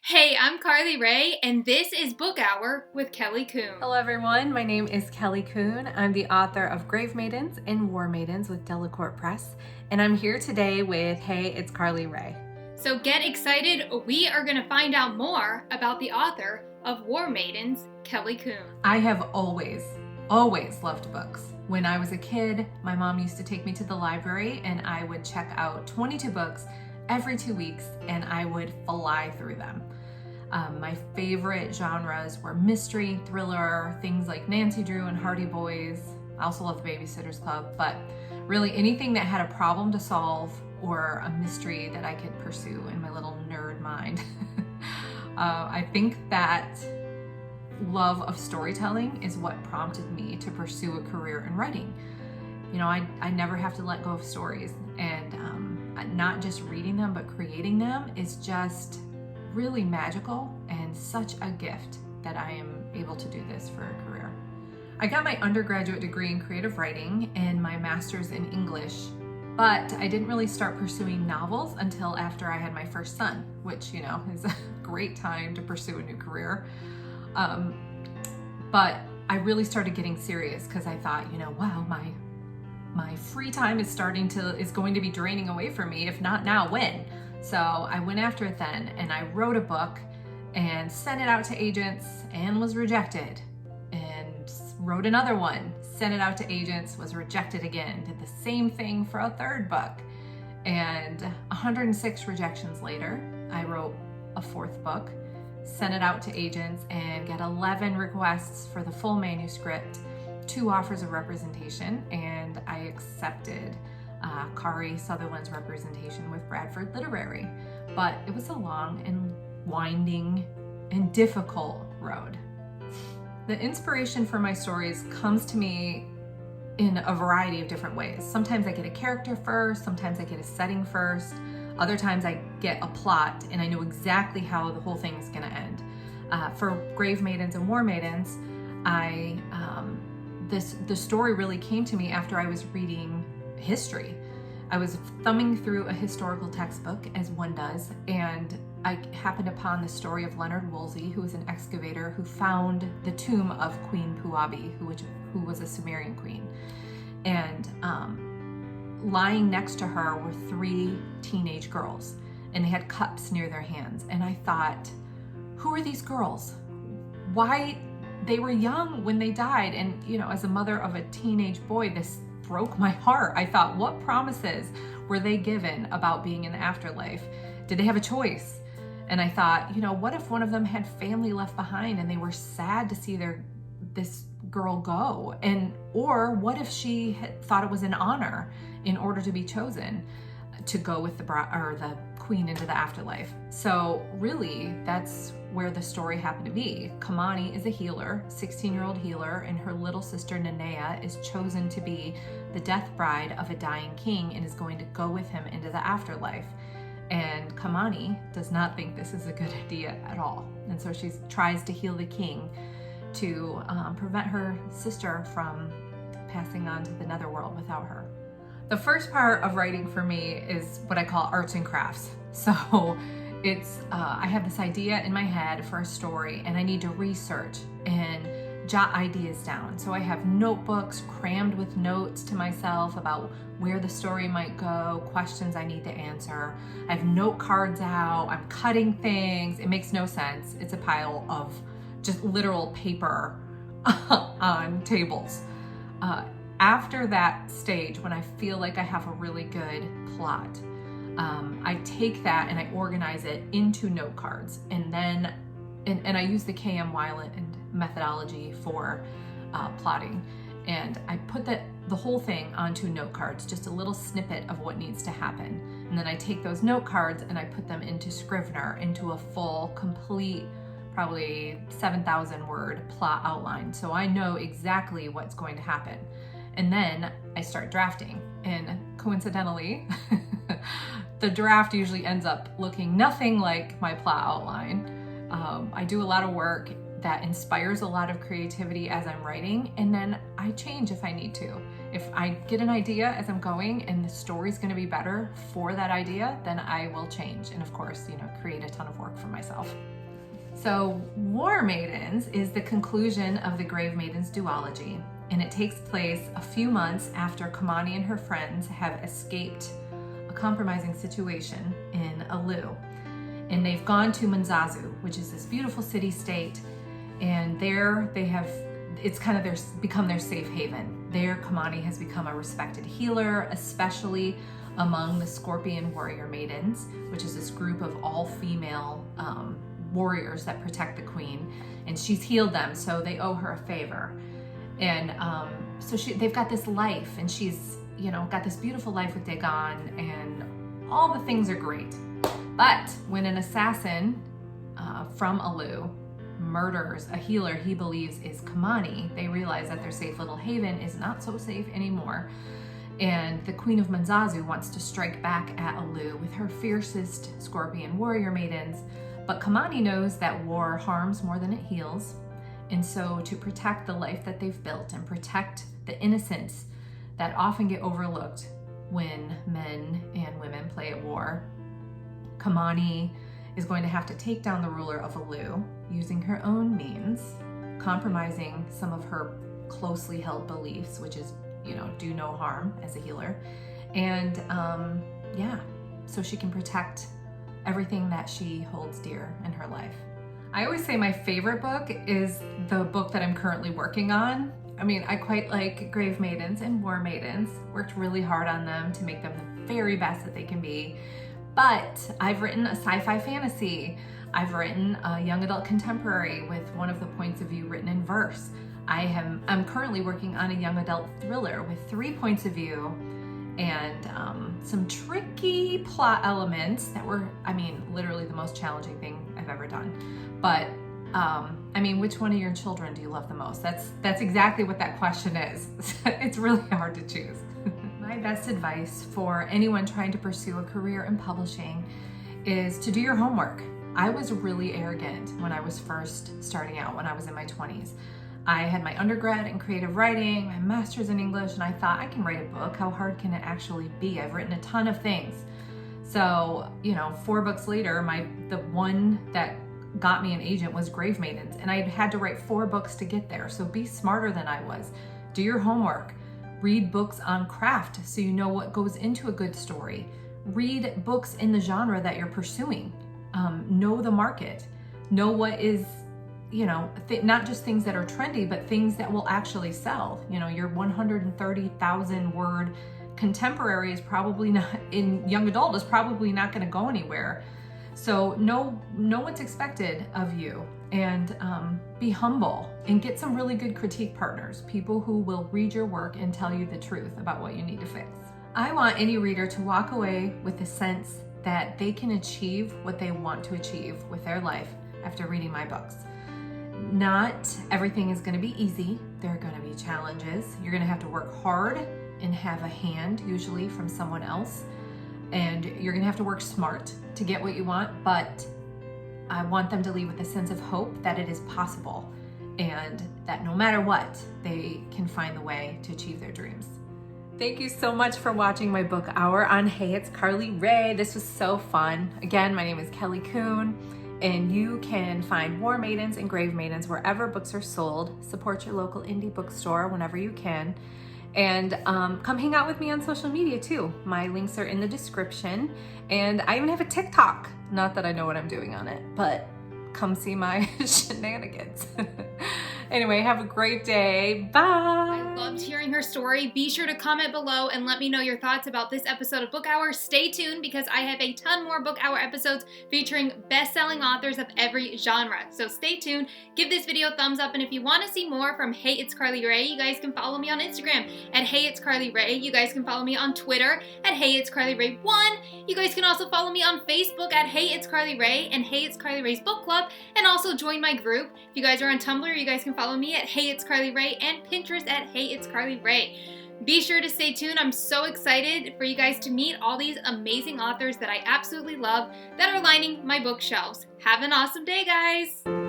Hey, I'm Carly Rae, and this is Book Hour with Kelly Coon. Hello everyone, my name is Kelly Coon. I'm the author of Gravemaidens and Warmaidens with Delacorte Press, and I'm here today with Hey, it's Carly Rae. So get excited, we are going to find out more about the author of Warmaidens, Kelly Coon. I have always loved books. When I was a kid, my mom used to take me to the library and I would check out 22 books every 2 weeks and I would fly through them. My favorite genres were mystery, thriller, things like Nancy Drew and Hardy Boys. I also love the Babysitter's Club, but really anything that had a problem to solve or a mystery that I could pursue in my little nerd mind. I think that love of storytelling is what prompted me to pursue a career in writing. You know, I never have to let go of stories, and not just reading them, but creating them is just really magical and such a gift that I am able to do this for a career. I got my undergraduate degree in creative writing and my master's in English, but I didn't really start pursuing novels until after I had my first son, which, you know, is a great time to pursue a new career. But I really started getting serious because I thought, you know, wow, my free time is going to be draining away from me. If not now, when? So I went after it then, and I wrote a book and sent it out to agents and was rejected, and wrote another one, sent it out to agents, was rejected again, did the same thing for a third book, and 106 rejections later, I wrote a fourth book, sent it out to agents, and got 11 requests for the full manuscript, 2 offers of representation, and I accepted Kari Sutherland's representation with Bradford Literary. But it was a long and winding and difficult road. The inspiration for my stories comes to me in a variety of different ways. Sometimes I get a character first, sometimes I get a setting first, other times I get a plot and I know exactly how the whole thing is going to end. For Gravemaidens and Warmaidens, the story really came to me after I was reading history. I was thumbing through a historical textbook, as one does, and I happened upon the story of Leonard Woolsey, who was an excavator who found the tomb of Queen Puabi, who was a Sumerian queen. And lying next to her were 3 teenage girls, and they had cups near their hands. And I thought, who are these girls? Why? They were young when they died. And, you know, as a mother of a teenage boy, this broke my heart. I thought, what promises were they given about being in the afterlife? Did they have a choice? And I thought, you know, what if one of them had family left behind and they were sad to see this girl go? Or what if she had thought it was an honor in order to be chosen to go with the queen into the afterlife? So really, that's where the story happened to be. Kamani is a healer, 16-year-old healer, and her little sister Nanea is chosen to be the death bride of a dying king and is going to go with him into the afterlife. And Kamani does not think this is a good idea at all. And so she tries to heal the king to prevent her sister from passing on to the netherworld without her. The first part of writing for me is what I call arts and crafts. So it's, I have this idea in my head for a story and I need to research and jot ideas down. So I have notebooks crammed with notes to myself about where the story might go, questions I need to answer. I have note cards out, I'm cutting things. It makes no sense. It's a pile of just literal paper on tables. After that stage, when I feel like I have a really good plot, I take that and I organize it into note cards, and then I use the K.M. Weiland methodology for plotting, and I put the whole thing onto note cards, just a little snippet of what needs to happen, and then I take those note cards and I put them into Scrivener, into a full, complete, probably 7,000 word plot outline, so I know exactly what's going to happen. And then I start drafting, and coincidentally, the draft usually ends up looking nothing like my plot outline. I do a lot of work that inspires a lot of creativity as I'm writing, and then I change if I need to. If I get an idea as I'm going and the story's going to be better for that idea, then I will change, and of course, create a ton of work for myself. So Warmaidens is the conclusion of the Gravemaidens duology, and it takes place a few months after Kamani and her friends have escaped a compromising situation in Alu. And they've gone to Manzazu, which is this beautiful city-state, and there it's kind of become their safe haven. There, Kamani has become a respected healer, especially among the Scorpion Warrior Maidens, which is this group of all-female warriors that protect the queen, and she's healed them, so they owe her a favor. And so they've got this life, and she's got this beautiful life with Dagon, and all the things are great. But when an assassin from Alu murders a healer he believes is Kamani, they realize that their safe little haven is not so safe anymore. And the Queen of Manzazu wants to strike back at Alu with her fiercest Scorpion Warrior Maidens. But Kamani knows that war harms more than it heals. And so to protect the life that they've built and protect the innocents that often get overlooked when men and women play at war, Kamani is going to have to take down the ruler of Alu using her own means, compromising some of her closely held beliefs, which is, do no harm as a healer. And so she can protect everything that she holds dear in her life. I always say my favorite book is the book that I'm currently working on. I quite like Gravemaidens and Warmaidens. Worked really hard on them to make them the very best that they can be. But I've written a sci-fi fantasy. I've written a young adult contemporary with one of the points of view written in verse. I'm currently working on a young adult thriller with 3 points of view and some tricky plot elements that were, literally the most challenging thing I've ever done. But which one of your children do you love the most? That's exactly what that question is. It's really hard to choose. My best advice for anyone trying to pursue a career in publishing is to do your homework. I was really arrogant when I was first starting out, when I was in my 20s. I had my undergrad in creative writing, my master's in English, and I thought, I can write a book. How hard can it actually be? I've written a ton of things. So, 4 books later, the one that got me an agent was Gravemaidens, and I had to write 4 books to get there. So be smarter than I was. Do your homework. Read books on craft so you know what goes into a good story. Read books in the genre that you're pursuing. Know the market. Know what is, not just things that are trendy, but things that will actually sell. Your 130,000 word contemporary is probably not, in young adult, is probably not going to go anywhere. So know what's expected of you, and be humble, and get some really good critique partners, people who will read your work and tell you the truth about what you need to fix. I want any reader to walk away with the sense that they can achieve what they want to achieve with their life after reading my books. Not everything is going to be easy. There are going to be challenges. You're going to have to work hard and have a hand, usually from someone else. And you're going to have to work smart to get what you want, but I want them to leave with a sense of hope that it is possible, and that no matter what, they can find the way to achieve their dreams. Thank you so much for watching my book hour on Hey, It's Carly Rae. This was so fun. Again, my name is Kelly Coon, and you can find Warmaidens and Gravemaidens wherever books are sold. Support your local indie bookstore whenever you can. And come hang out with me on social media too. My links are in the description. And I even have a TikTok. Not that I know what I'm doing on it, but come see my shenanigans. Anyway, have a great day. Bye. I loved hearing her story. Be sure to comment below and let me know your thoughts about this episode of Book Hour. Stay tuned because I have a ton more Book Hour episodes featuring best-selling authors of every genre. So stay tuned. Give this video a thumbs up, and if you want to see more from Hey, It's Carly Rae, you guys can follow me on Instagram at HeyitsCarlyRae. You guys can follow me on Twitter at HeyitsCarlyRae1. You guys can also follow me on Facebook at Hey, It's Carly Rae and Hey, It's Carly Rae's Book Club, and also join my group. If you guys are on Tumblr, you guys can follow me at Hey, It's Carly Rae and Pinterest at Hey, It's Carly Rae. Be sure to stay tuned. I'm so excited for you guys to meet all these amazing authors that I absolutely love that are lining my bookshelves. Have an awesome day, guys!